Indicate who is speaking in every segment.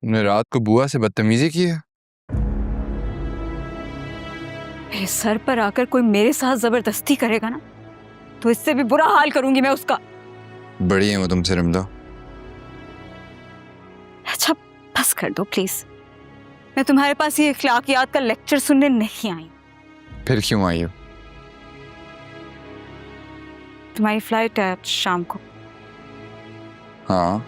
Speaker 1: तुमने रात को बुआ से बदतमीजी की है?
Speaker 2: मेरे सर पर आकर कोई मेरे साथ जबरदस्ती करेगा ना, तो इससे भी बुरा हाल करूंगी मैं उसका।
Speaker 1: बड़ी है वो तुमसे रिमला।
Speaker 2: अच्छा बस कर दो प्लीज। मैं तुम्हारे पास ये अखलाकियात का लेक्चर सुनने नहीं आई।
Speaker 1: फिर क्यों आई हो?
Speaker 2: तुम्हारी फ्लाइट है शाम को।
Speaker 1: हाँ,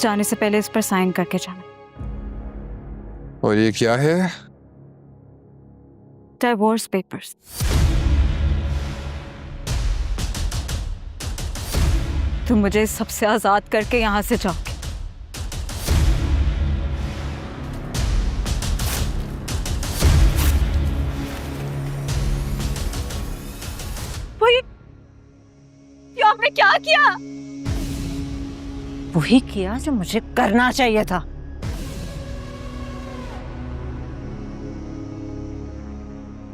Speaker 2: जाने से पहले इस पर साइन करके जाना।
Speaker 1: और ये क्या है?
Speaker 2: Divorce papers. तुम मुझे सबसे आजाद करके यहां से जाओगे। ये आपने क्या किया?
Speaker 3: वही किया जो मुझे करना चाहिए था।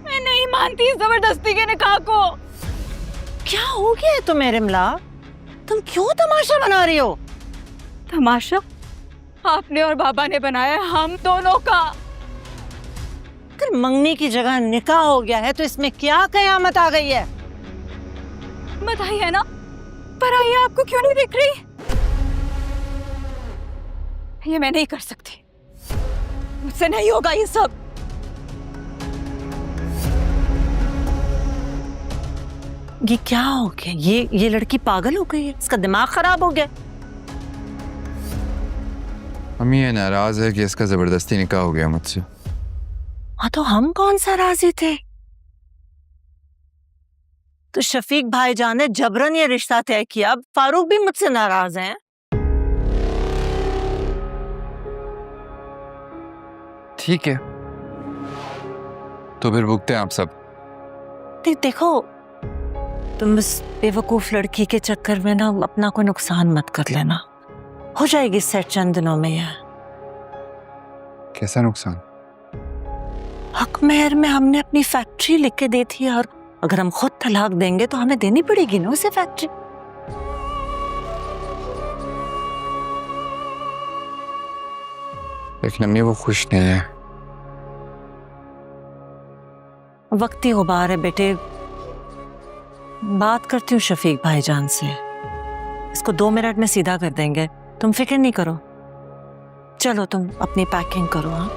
Speaker 2: मैं नहीं मानती इस जबरदस्ती के निकाह को।
Speaker 3: क्या हो गया है तुम्हें रिमला? तुम क्यों तमाशा बना रही हो?
Speaker 2: तमाशा आपने और बाबा ने बनाया है हम दोनों का।
Speaker 3: अगर मंगनी की जगह निकाह हो गया है तो इसमें क्या कयामत आ गई है?
Speaker 2: बधाई है ना, पर आइए आपको क्यों नहीं दिख रही? ये मैं नहीं कर सकती, मुझसे नहीं होगा ये सब।
Speaker 3: ये क्या हो गया? ये लड़की पागल हो गई है, इसका दिमाग खराब हो गया।
Speaker 1: अम्मी ये नाराज है कि इसका जबरदस्ती निकाह हो गया मुझसे।
Speaker 3: हाँ तो हम कौन सा राजी थे? तो शफीक भाईजान ने जबरन ये रिश्ता तय किया, अब फारूक भी मुझसे नाराज हैं।
Speaker 1: ठीक है, तो फिर भुगते हैं आप सब।
Speaker 3: देखो तुम इस बेवकूफ लड़की के चक्कर में ना अपना कोई नुकसान मत कर लेना। हो जाएगी सेट चंद दिनों में। यह
Speaker 1: कैसा नुकसान?
Speaker 3: हक मेहर में हमने अपनी फैक्ट्री लिख के दी थी, और अगर हम खुद तलाक देंगे तो हमें देनी पड़ेगी ना उसे फैक्ट्री।
Speaker 1: लेकिन अम्मी वो खुश नहीं है।
Speaker 3: वक्ती गुबार है बेटे, बात करती हूँ शफीक भाईजान से, इसको 2 मिनट में सीधा कर देंगे, तुम फिक्र नहीं करो। चलो तुम अपनी पैकिंग करो। हाँ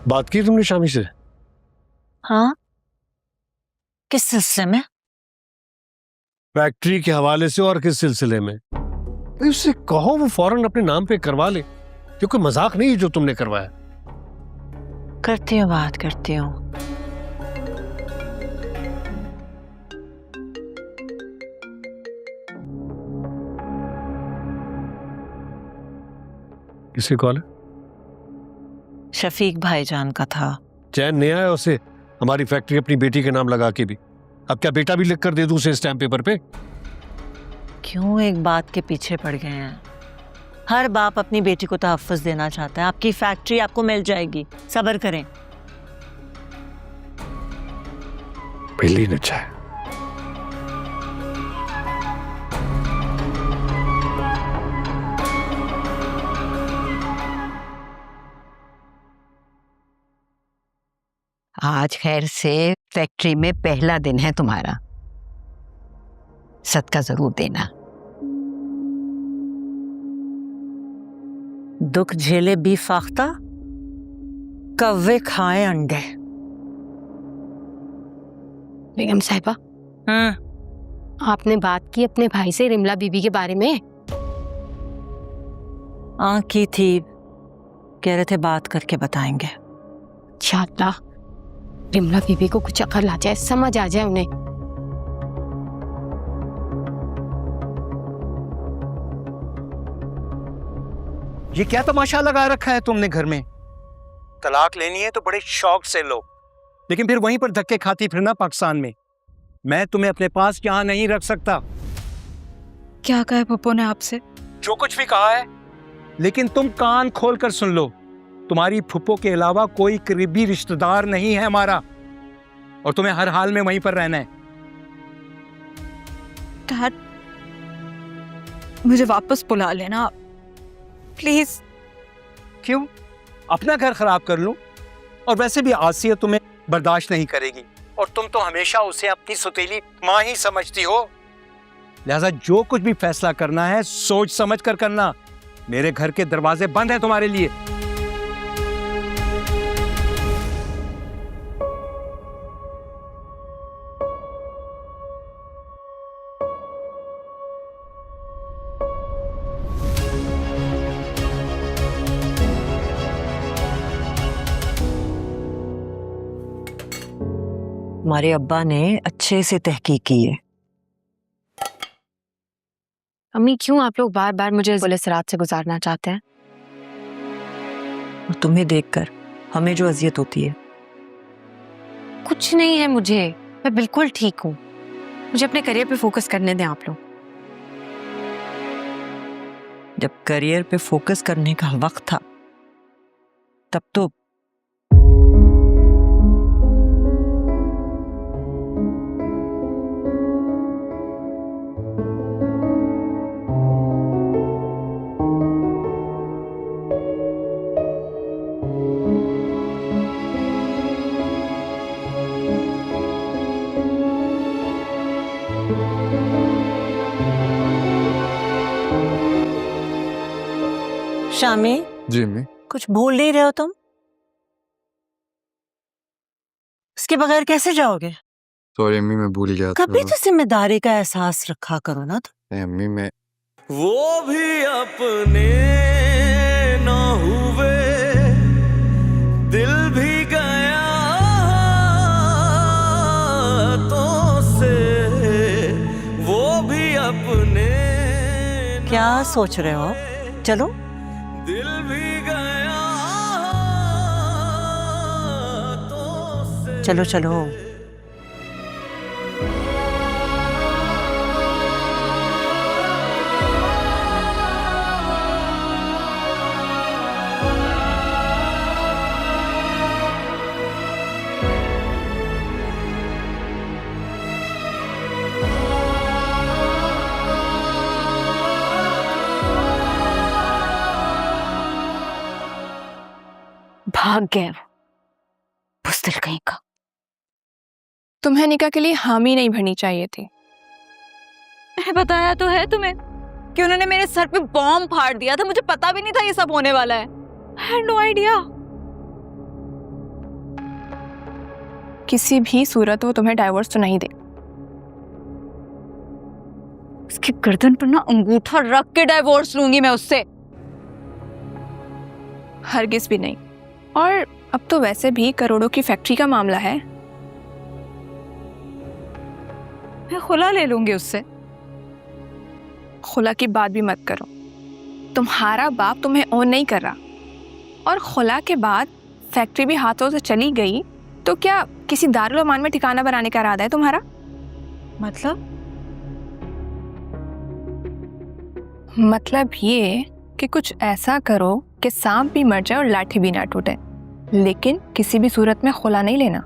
Speaker 4: बात की तुमने शामी से?
Speaker 3: हाँ, किस सिलसिले में?
Speaker 4: फैक्ट्री के हवाले से और किस सिलसिले में? भाई उससे कहो वो फौरन अपने नाम पे करवा ले, क्योंकि मजाक नहीं है जो तुमने करवाया।
Speaker 3: करती हूँ, बात करती हूँ।
Speaker 4: किसकी कॉल है?
Speaker 3: शफीक भाईजान का था।
Speaker 4: चैन नहीं आया उसे हमारी फैक्ट्री अपनी बेटी के नाम लगा के भी। अब क्या बेटा भी लिख कर दे दूं उसे स्टैम्प पेपर पे?
Speaker 3: क्यों एक बात के पीछे पड़ गए हैं? हर बाप अपनी बेटी को तहफ्फुज़ देना चाहता है। आपकी फैक्ट्री आपको मिल जाएगी, सब्र करें।
Speaker 4: बिल्ली न चाहे।
Speaker 5: आज खैर से फैक्ट्री में पहला दिन है तुम्हारा, सदका जरूर देना।
Speaker 3: दुख झेले बी फाख्ता, कव्वे खाए अंडे।
Speaker 6: बेगम साहिबा, आपने बात की अपने भाई से रिमला बीबी के बारे में?
Speaker 3: की थी, कह रहे थे बात करके बताएंगे।
Speaker 6: इंशाअल्लाह रिमला बीबी को कुछ अकल आ जाए, समझ आ जाए उन्हें।
Speaker 7: ये क्या तमाशा लगा रखा है तुमने घर में? तलाक लेनी है तो बड़े शौक से लो, लेकिन फिर वहीं पर धक्के खाती फिरना पाकिस्तान में। मैं तुम्हें अपने पास यहाँ नहीं रख सकता।
Speaker 2: क्या कहा है पप्पू ने आपसे?
Speaker 7: जो कुछ भी कहा है, लेकिन तुम कान खोल कर सुन लो। तुम्हारी फुप्पो के अलावा कोई करीबी रिश्तेदार नहीं है हमारा, और तुम्हें हर हाल में वहीं पर रहना है।
Speaker 2: डैड, मुझे वापस बुला लेना प्लीज।
Speaker 7: क्यों? अपना घर खराब कर लूं? और वैसे भी आसिया तुम्हें बर्दाश्त नहीं करेगी, और तुम तो हमेशा उसे अपनी सौतेली माँ ही समझती हो। लिहाजा जो कुछ भी फैसला करना है सोच समझ कर करना। मेरे घर के दरवाजे बंद हैं तुम्हारे लिए।
Speaker 3: हमारे अब्बा ने अच्छे से तहकीक की है।
Speaker 6: अम्मी, क्यों आप लोग बार बार मुझे पुलिस रात से गुजारना चाहते हैं?
Speaker 3: और तुम्हें देखकर हमें जो अजियत होती है।
Speaker 6: कुछ नहीं है मुझे, मैं बिल्कुल ठीक हूँ। मुझे अपने करियर पे फोकस करने दें आप लोग।
Speaker 3: जब करियर पे फोकस करने का वक्त था तब तो शामी,
Speaker 1: जी अम्मी।
Speaker 3: कुछ भूल नहीं रहे हो तुम? इसके बगैर कैसे जाओगे?
Speaker 1: सॉरी अम्मी, मैं भूल गया था।
Speaker 3: कभी तो जिम्मेदारी का एहसास रखा करो ना तुम।
Speaker 1: नहीं अम्मी, मैं
Speaker 8: वो भी अपने ना हुए, दिल भी गया तो से, वो भी अपने
Speaker 3: क्या सोच रहे हो? चलो
Speaker 8: दिल भी गया तो से।
Speaker 3: चलो चलो।
Speaker 2: भाग गए बुज़दिल कहीं का।
Speaker 6: तुम्हें निकाह के लिए हामी नहीं भरनी चाहिए थी।
Speaker 2: मैंने बताया तो है तुम्हें कि उन्होंने मेरे सर पे बॉम्ब फाड़ दिया था। मुझे पता भी नहीं था ये सब होने वाला है। I had no idea।
Speaker 6: किसी भी सूरत वो तुम्हें डाइवोर्स तो नहीं दे।
Speaker 2: उसकी गर्दन पर ना अंगूठा रख के डाइवोर्स लूंगी मैं उससे।
Speaker 6: हरगिज भी नहीं। और अब तो वैसे भी करोड़ों की फैक्ट्री का मामला है।
Speaker 2: मैं खुला ले लूंगी उससे।
Speaker 6: खुला की बात भी मत करो। तुम्हारा बाप तुम्हें ओन नहीं कर रहा, और खुला के बाद फैक्ट्री भी हाथों से चली गई तो क्या किसी दारुल अमान में ठिकाना बनाने का इरादा है तुम्हारा? मतलब ये कि कुछ ऐसा करो कि सांप भी मर जाए और लाठी भी ना टूटे, लेकिन किसी भी सूरत में खुला नहीं लेना।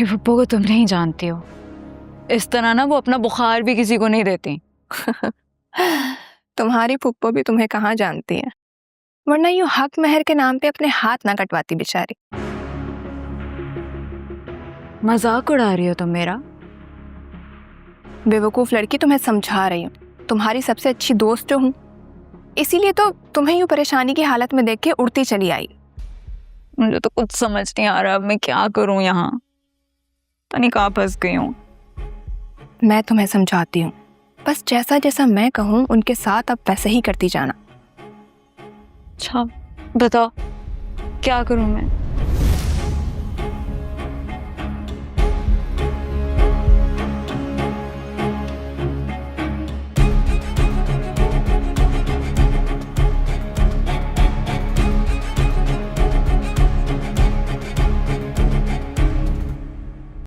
Speaker 2: पप्पू को तुम नहीं जानती हो, इस तरह ना वो अपना बुखार भी किसी को नहीं देती।
Speaker 6: तुम्हारी फुप्पो भी तुम्हें कहाँ जानती है, वरना यूं हक महर के नाम पे अपने हाथ ना कटवाती बेचारी।
Speaker 2: मजाक उड़ा रही हो तुम मेरा?
Speaker 6: बेवकूफ लड़की, तुम्हें समझा रही हूँ। तुम्हारी सबसे अच्छी दोस्त जो हूँ, इसीलिए तो तुम्हें यूं परेशानी की हालत में देख के उड़ती चली आई।
Speaker 2: मुझे तो कुछ समझ नहीं आ रहा अब मैं क्या करूं यहाँ। तनी कहाँ फंस गई हूँ।
Speaker 6: मैं तुम्हें समझाती हूँ, बस जैसा जैसा मैं कहूँ उनके साथ अब वैसे ही करती जाना।
Speaker 2: अच्छा बताओ क्या करूं मैं?